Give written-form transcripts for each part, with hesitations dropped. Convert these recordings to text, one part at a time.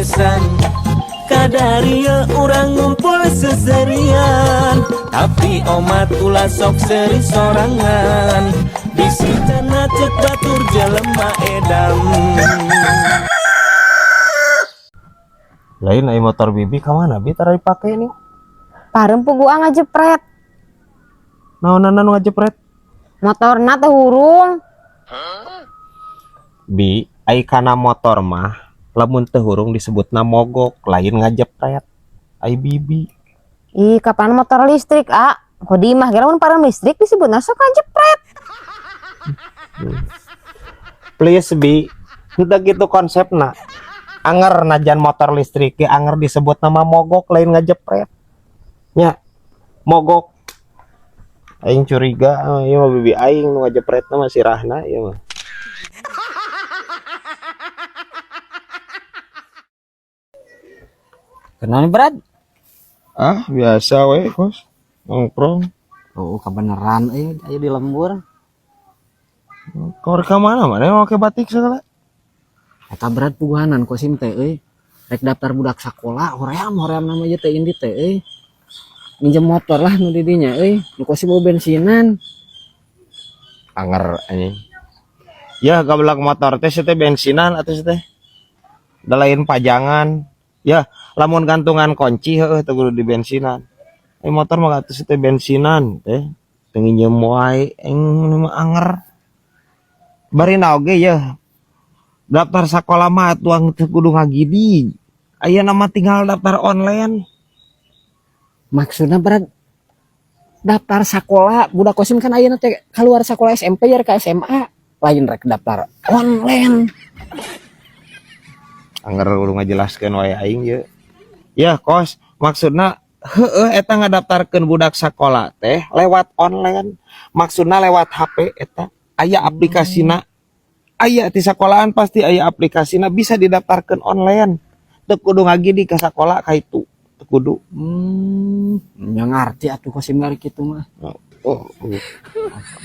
bebesan kadaria orang ngumpul seserian tapi omat ulah sok seri sorangan bisitana cek batur jelema edam. Lain ai motor bibi kemana bi tara dipake nih? Parem gua ngajepret. Naonan anu ngajepret? Motorna teh hurung. Bi, ai kana motor mah lamun teu hurung disebutna mogok, lain ngajepret. Ai bibi. Ih, kapan motor listrik, A? Kok di mah lamun parem listrik disebutna sok ngajepret. Please bi, henteu gitu konsepna. Anger najan motor listrik ge anger disebut nama mogok lain ngajepret. Nya, mogok. Aing curiga, ieu mah bibi aing nu ngajepretna mah sirahna ieu mah. Kenal nih Brad? Ah, biasa we, Kos. Nongkrong. Oh, kebenaran ayo di lembur. Kau rek mana make batik segala? Eta Brad puguhanan kosim teh euy. Rek daftar budak sakola, hoream nama ieu teh indi teh euy. Minjem motor lah nu di dinya euy. Nu kosim bawa bensinan. Anger anjing. Ya, gablak motor teh teh bensinan atuh teh. Da lain pajangan. Ya, lamun gantungan kunci heueuh teh kudu di bensinan. Motor mah atuh teh bensinan teh. Teu nginjem wae mah anger. Bari naoge ya. Daftar sekolah mah tuang teu kudu ngagidi. Aya nama tinggal daftar online. Maksudna Brad daftar sekolah budak kosim kan ayeuna teh keluar sekolah SMP ya ke SMA. Lain rek daftar online. Anger kudu ngajelaskeun wae aing ye. Ya, Kos, maksudna heueuh eta ngadaftarkeun budak sakola teh lewat online. Maksudna lewat HP eta. Aya aplikasina. Aya di sekolahan pasti aya aplikasina bisa didaftarkeun online. Teu kudu ngagidi ka sakola ka itu. Teu kudu. Nya ngarti atuh kosim dari kitu mah. Oh.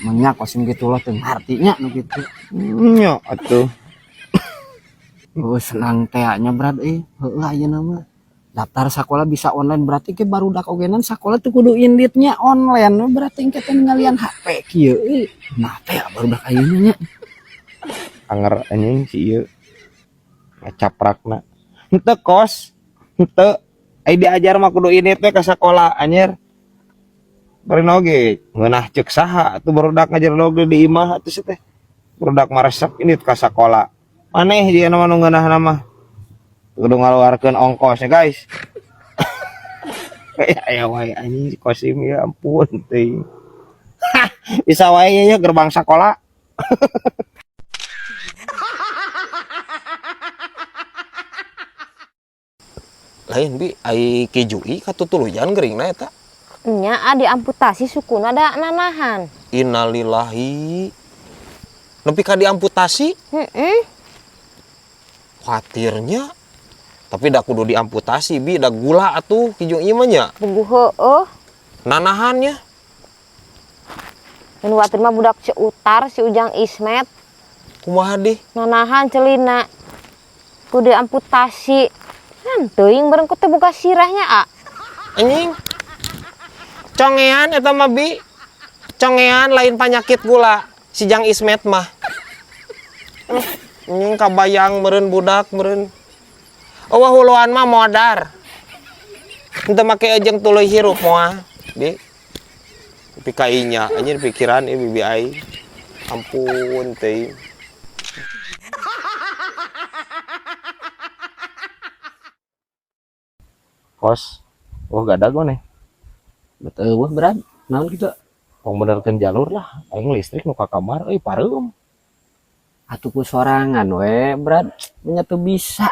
Menya kosim kitu lah teu ngartinya nu kitu. Nya atuh. Oh, senang teh nya Brad heueuh ayeuna mah. Daftar sekolah bisa online berarti ke barudak ogenan sekolah teu kudu inditnya online berarti engke teh ngalian HP kieu euy. Nah teh barudak ayeuna nya. Anger anjing si ieu. Ngacaprakna. Henteu Kos. Henteu. Ai diajar mah kudu indit teh ka sakola anjir. Bari oge ngeunah ceuk saha atuh barudak ngajar oge di imah atuh teh. Barudak mah resep indit ka sakola. Maneh dia nama nu ngeunahna mah. Kudu ngaluarkeun ongkosnya guys. Aya wae anjing kosim ya ampun teuing. Bisa wae ya gerbang sakola. Lain bi ai kijui katutuluyan geuringna eta. Nya diamputasi sukuna da nanahan. Innalillahi. Nepi ka diamputasi? Khawatirnya. Tapi dah kudu diamputasi bi, dah gula atuh kijung ieu mah nya. Puguh heueuh. Nanahannya. Mun watir mah budak Ciutar si Ujang Ismet. Kumaha deh? Nanahan celina. Kudu amputasi. Kan teuing bareng ku teh boga sirahnya, A. Anjing. Congean eta mah bi. Congean lain penyakit gula. Si Jang Ismet mah. Anjing kabayang meureun budak meureun. Eueuh huluan mah modar. Henteu make ejeng tuluy hirup moal, Bi. Tapi kainya anjir pikiran ieu bibi ai. Ampun teuing. Kos. Oh gadago nih. Betul wah Brad. Naon kitu? Tong benerkeun jalur lah. Aing listrik nu ka kamar euy pareum. Atuh ku sorangan we Brad. Nya teu bisa.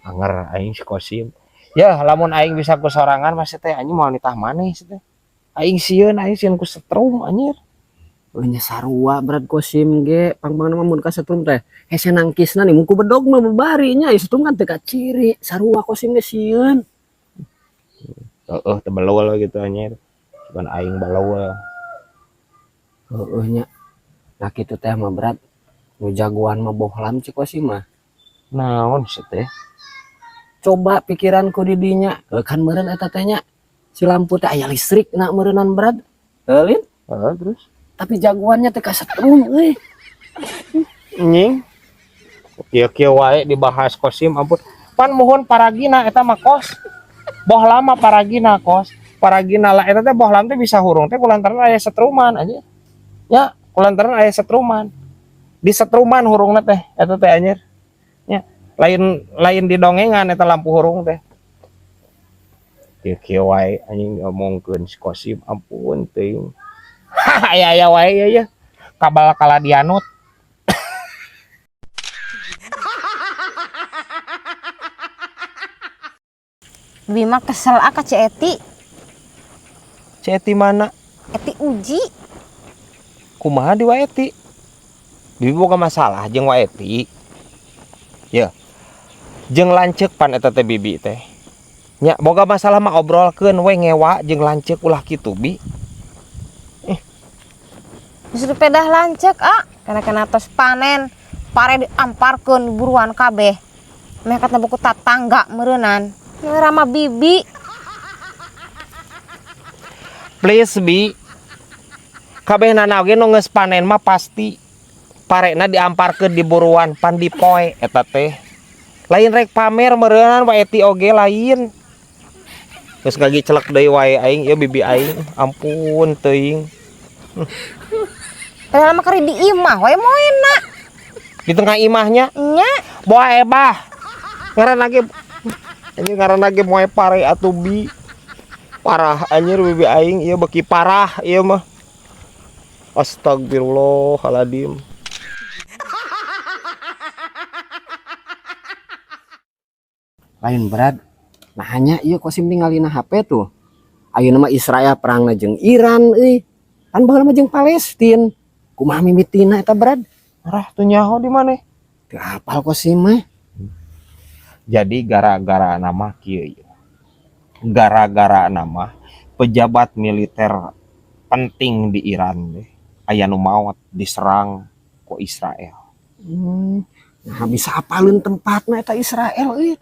Anger aing si Kosim. Ya lamun aing bisa ku sorangan masih teh anjing moal nitah maneh teh. Aing sieun ku setrum anjir. Nya sarua Brad Kosim ge pang-pang mah mun ka setrum teh hese nangkisna nih mun ku bedog mah bari nya setrum kan teu kaciri. Sarua Kosim ge sieun. Teu belol gitu anjir. Cuman aing balol. Heueuh nya. Nah kitu teh mah Brad. Nu jagoan mah bohlam cik Kosim mah. Naon sih teh? coba pikiranku didinya kan meureun eta teh nya si lampu teh aya listrik na meureunan brad lin Terus tapi jagoannya teh kasetrum euy nying kieu wae dibahas kosim ampun pan mohon paragina eta mah kos boh lama paragina kos paragina lah eta teh boh lama teh bisa hurung teh kulantaran aya setruman anjir ya kulantaran aya setruman di setruman hurungna teh eta teh anjir ya lain di dongengan eta lampu hurung teh kieu wae anjing ngomongkeun si kosim ampun teuing aya wae ya kabal kala dianut. Bima kesel ka Ci Eti. Ceti mana? Eti uji. Kumaha di Waeti? Bibi boga masalah jeung Waeti. Ya. Jeung lanceuk pan eta teh bibi teh. Nya boga masalah mah obrolkeun we ngewa jeung lanceuk ulah kitu bi. Justru pedah lanceuk kana tos panen pare diamparkeun buruan kabeh. Meh katna buku tatangga meureunnan. Rama bibi. Please bi. Kabehna ge nu geus panen mah pasti parena diamparkeun di buruan pan dipoe eta teh. Lain rek pamer meureunnan Waeti oge lain. Geus gagi celek deui wae aing ieu bibi aing. Ampun teuing. Padahal mah kari di imah wae moena. Di tengah imahnya Nya. boa ebah. Ngaranna ge anjir ngaranna ge moe pare atuh bi. Parah anjir bibi aing ieu beki parah ieu mah. Astagfirullahaladzim. lain brad nah hanya ieu kosim ningalina HP tuh ayeuna mah Israel perangna jeung Iran euy kan baheula mah jeung Palestina kumaha mimitina eta brad Arah tuh nyaho di mana? teu hafal kosim mah Jadi gara-gara nama kieu. Gara-gara nama pejabat militer penting di Iran deh. Aya nu maot diserang ku Israel. nah bisa apalin tempatna eta Israel euy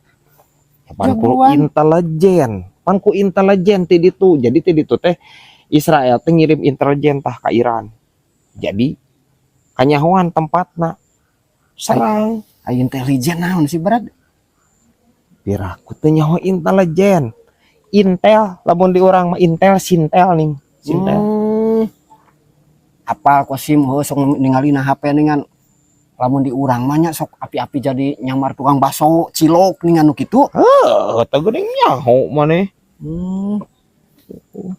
Panku Jagoan. intelijen, panku intelijen ti ditu. Jadi ti ditu teh Israel teh ngirim intelijen tah ka Iran. Jadi kanyahoan tempatna serang. aya intelijen naon sih brad Piraku teh nyaho intelijen. Intel, lamun di urang mah Intel, Sintel nih. Sintel. Apal kosim sok ningali na HP ningan lamun di urang mah nya sok api-api jadi nyamar tukang baso cilok ningan nu kitu Teu geuning nyaho maneh.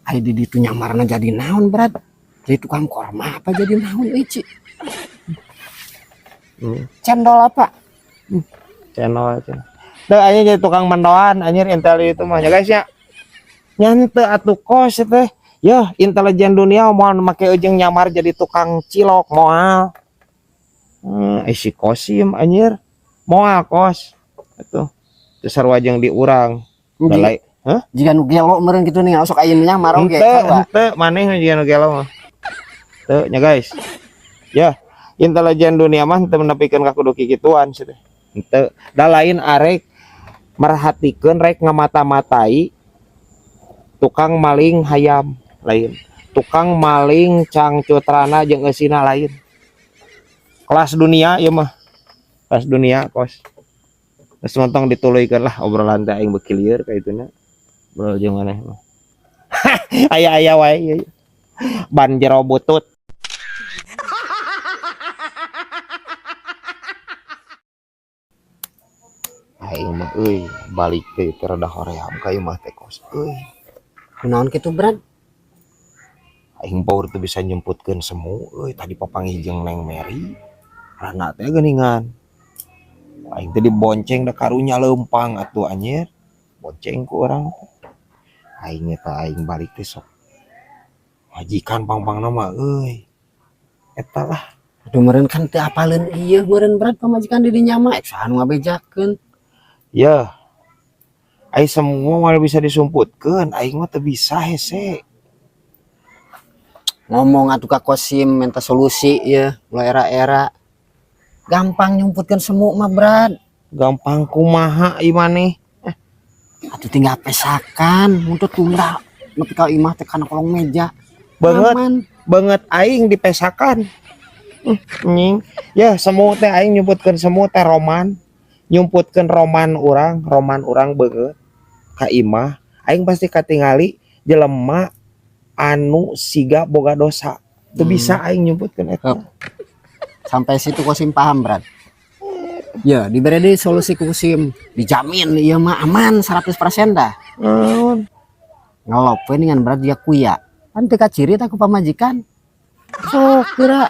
Ai di ditu nyamarna jadi naon brad jadi tukang korma apa jadi naon euy Ci cendol apa Channel. Teu anjing jadi tukang mendoan anjir Intel itu mah ya guys ya. Nyante atuh kos teh. Ya, intelijen dunia mau make ujung nyamar jadi tukang cilok moal. Si kosim anjir. Moal kos. Atuh. Teu sarua jeung di urang. Dalai. Hah? jika nu gelo meureun kitu nih sok aya nyamar oge Henteu maneh jeung nu gelo mah. Teu nya guys. Ya, intelijen dunia mah teu nepikeun ka kudu kikituan sih teh. Henteu. Da lain arek merhatikeun rek ngamata-matai tukang maling hayam lain. Tukang maling cangcutrana jeung eusina lain. Kelas dunia ieu mah. Kelas dunia kos. Geus montong dituluykeun lah obrolan teh aing beuki lieur ka ituna. Bro jeung maneh mah. Aya-aya wae ieu. Ban jero butut. Aing mah euy balik teh rada hoream ka ieu mah teh kos euy. naon kitu brad Aing baur teu bisa nyemputkeun semu euy tadi papanggih jeung Neng Mary. Rana teh geuningan. Aing teh dibonceng da karunya leumpang atuh anjir. Bonceng ku urang. Aing eta aing balik teh sok. Majikan pang-pangna mah euy. Eta lah. aduh meureun kan teu apaleun ieu meureun brad pamajikan di dinya mah saha nu ngabejakeun Ya. Aing semua mah bisa disumputkeun, aing mah teu bisa hese. ngomong atuh ka kosim minta solusi ya mulai era-era gampang nyumputkeun semu mah brad Gampang kumaha ieu maneh. Atuh tinggal pesakan untuk tunda nepi ka imah teh kana kolong meja. Banget. Aman. Banget aing dipesakan. Nying. Ya semua teh aing nyebutkeun semua teh roman. Nyumputkeun roman orang beungeut ka imah. Aing pasti katingali jelema anu siga boga dosa. Teu bisa aing nyumputkeun eta. Sampai situ Kosim paham, Brad. Ya, diberi deh solusi ku Kosim. Dijamin ieu mah aman 100% dah. Naon? Ngelopeun dengan Brad dia kuya. Kan teu kaciri tah ku pamajikan. Sok kira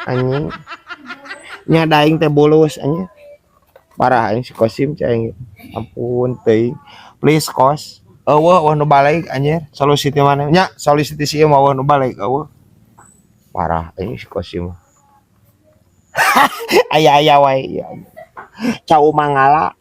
Anjing. Nya da aing teh bulus anjing. Parah aing si Kosim cai aing. Ampun teuing. Please kos. Eueuh nu balik anjir. Solusi teh mana? Nya solusi teh si ieu mah nu balik eueuh. Parah aing si Kosim. Aya-aya wae. Cau mangala.